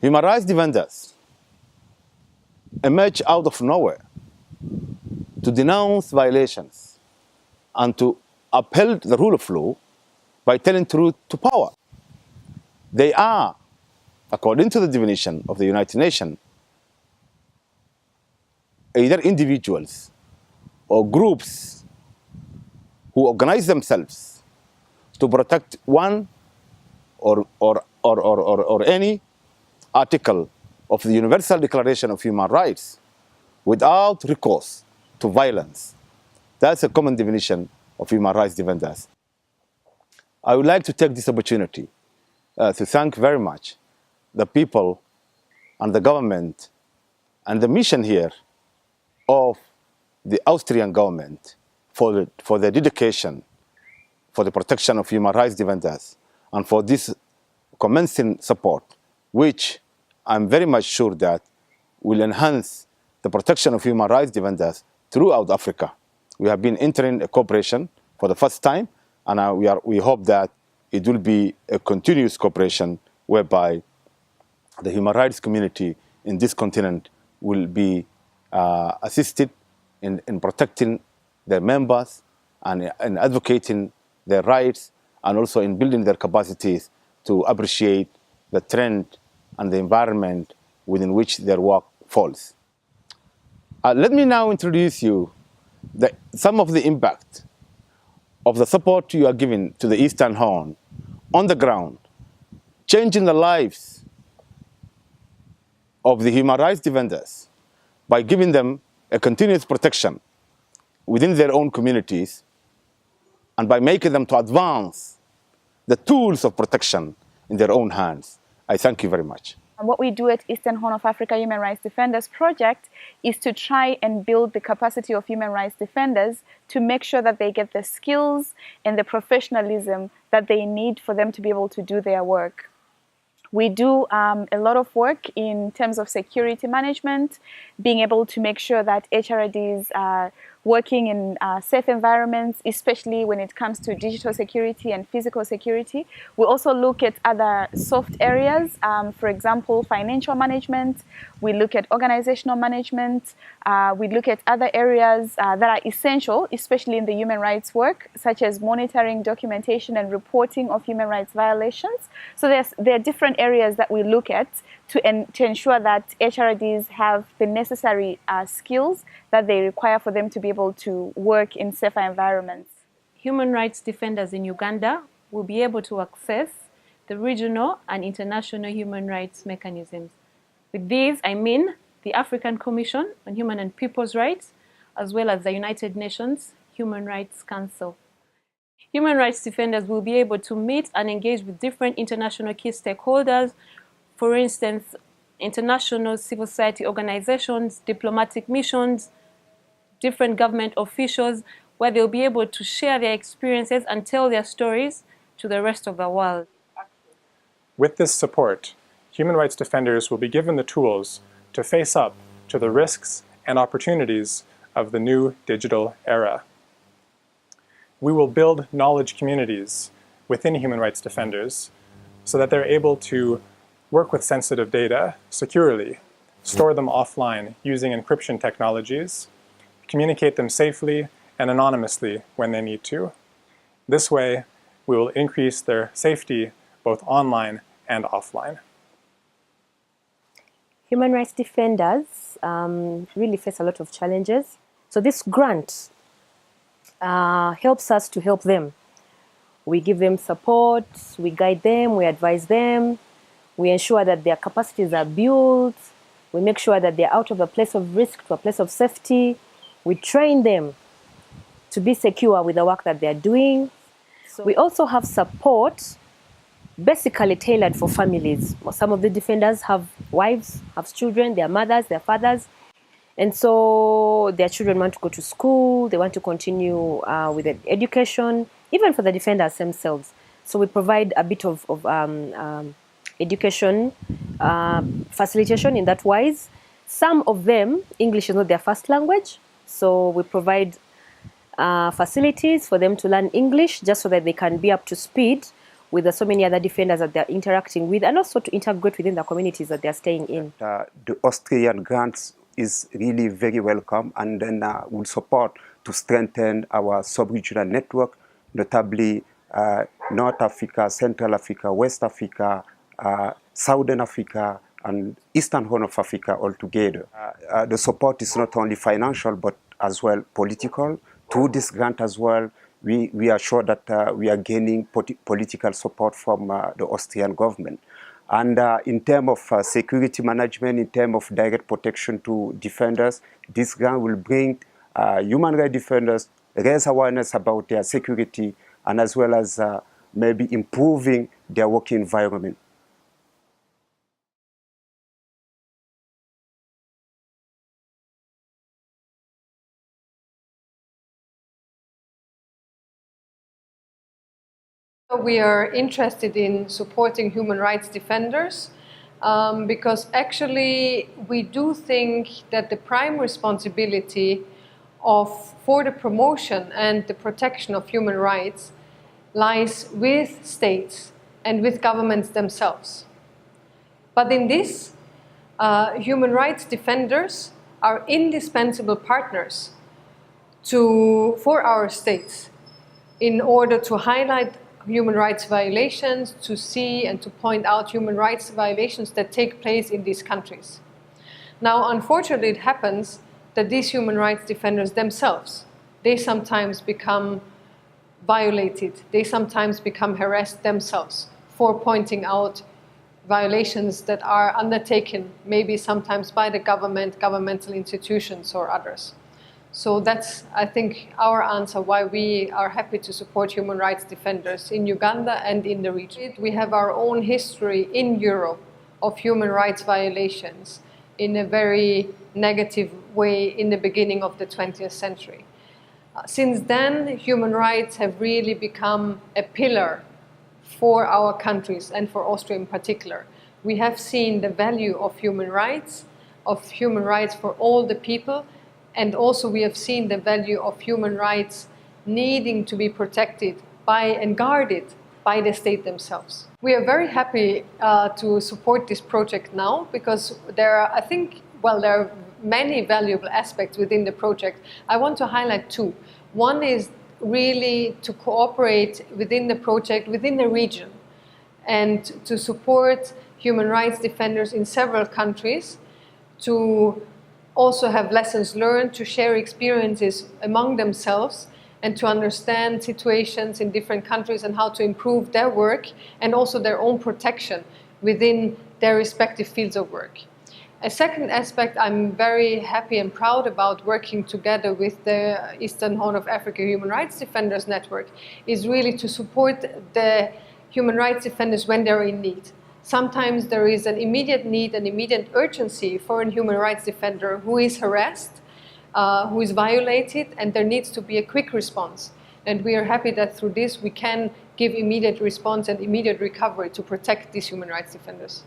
Human rights defenders emerge out of nowhere to denounce violations and to uphold the rule of law by telling truth to power. They are, according to the definition of the United Nations, either individuals or groups who organize themselves to protect one or any article of the Universal Declaration of Human Rights without recourse to violence. That's a common definition of human rights defenders. I would like to take this opportunity to thank very much the people and the government and the mission here of the Austrian government for their dedication for the protection of human rights defenders and for this commencing support, which I'm very much sure that will enhance the protection of human rights defenders throughout Africa. We have been entering a cooperation for the first time, and we hope that it will be a continuous cooperation whereby the human rights community in this continent will be assisted in protecting their members and in advocating their rights, and also in building their capacities to appreciate the trend and the environment within which their work falls. Let me now introduce you some of the impact of the support you are giving to the Eastern Horn on the ground, changing the lives of the human rights defenders by giving them a continuous protection within their own communities and by making them to advance the tools of protection in their own hands. I thank you very much. And what we do at Eastern Horn of Africa Human Rights Defenders Project is to try and build the capacity of human rights defenders to make sure that they get the skills and the professionalism that they need for them to be able to do their work. We do a lot of work in terms of security management, being able to make sure that HRDs are working in safe environments, especially when it comes to digital security and physical security. We also look at other soft areas, for example, financial management. We look at organizational management. We look at other areas that are essential, especially in the human rights work, such as monitoring, documentation, and reporting of human rights violations. So there are different areas that we look at to ensure that HRDs have the necessary skills that they require for them to be able to work in safer environments. Human rights defenders in Uganda will be able to access the regional and international human rights mechanisms. With these, I mean the African Commission on Human and People's Rights, as well as the United Nations Human Rights Council. Human rights defenders will be able to meet and engage with different international key stakeholders, for instance, international civil society organizations, diplomatic missions, different government officials, where they'll be able to share their experiences and tell their stories to the rest of the world. With this support, human rights defenders will be given the tools to face up to the risks and opportunities of the new digital era. We will build knowledge communities within human rights defenders so that they're able to work with sensitive data securely, store them offline using encryption technologies, communicate them safely and anonymously when they need to. This way, we will increase their safety both online and offline. Human rights defenders really face a lot of challenges. So this grant helps us to help them. We give them support, we guide them, we advise them, we ensure that their capacities are built, we make sure that they're out of a place of risk to a place of safety. We train them to be secure with the work that they're doing. So we also have support basically tailored for families. Some of the defenders have wives, have children, their mothers, their fathers. And so their children want to go to school, they want to continue with education, even for the defenders themselves. So we provide a bit of education, facilitation in that wise. Some of them, English is not their first language, so we provide facilities for them to learn English just so that they can be up to speed with the so many other defenders that they're interacting with, and also to integrate within the communities that they're staying in. The Austrian grants is really very welcome, and then will support to strengthen our sub-regional network, notably North Africa, Central Africa, West Africa, Southern Africa, and Eastern Horn of Africa altogether. The support is not only financial, but as well political. Through this grant as well, we are sure that we are gaining political support from the Austrian government. And in terms of security management, in terms of direct protection to defenders, this grant will bring human rights defenders, raise awareness about their security, and as well as maybe improving their working environment. We are interested in supporting human rights defenders because actually we do think that the prime responsibility for the promotion and the protection of human rights lies with states and with governments themselves. But in this, human rights defenders are indispensable partners for our states in order to highlight human rights violations, to see and to point out human rights violations that take place in these countries. Now, unfortunately, it happens that these human rights defenders themselves, they sometimes become violated, they sometimes become harassed themselves for pointing out violations that are undertaken, maybe sometimes by the government, governmental institutions or others. So that's, I think, our answer why we are happy to support human rights defenders in Uganda and in the region. We have our own history in Europe of human rights violations in a very negative way in the beginning of the 20th century. Since then, human rights have really become a pillar for our countries and for Austria in particular. We have seen the value of human rights for all the people. And also we have seen the value of human rights needing to be protected by and guarded by the state themselves. We are very happy to support this project now because there are many valuable aspects within the project. I want to highlight two. One is really to cooperate within the project, within the region, and to support human rights defenders in several countries, to also have lessons learned, to share experiences among themselves and to understand situations in different countries and how to improve their work and also their own protection within their respective fields of work. A second aspect I'm very happy and proud about working together with the Eastern Horn of Africa Human Rights Defenders Network is really to support the human rights defenders when they're in need. Sometimes there is an immediate need, an immediate urgency for a human rights defender who is harassed, who is violated, and there needs to be a quick response. And we are happy that through this we can give immediate response and immediate recovery to protect these human rights defenders.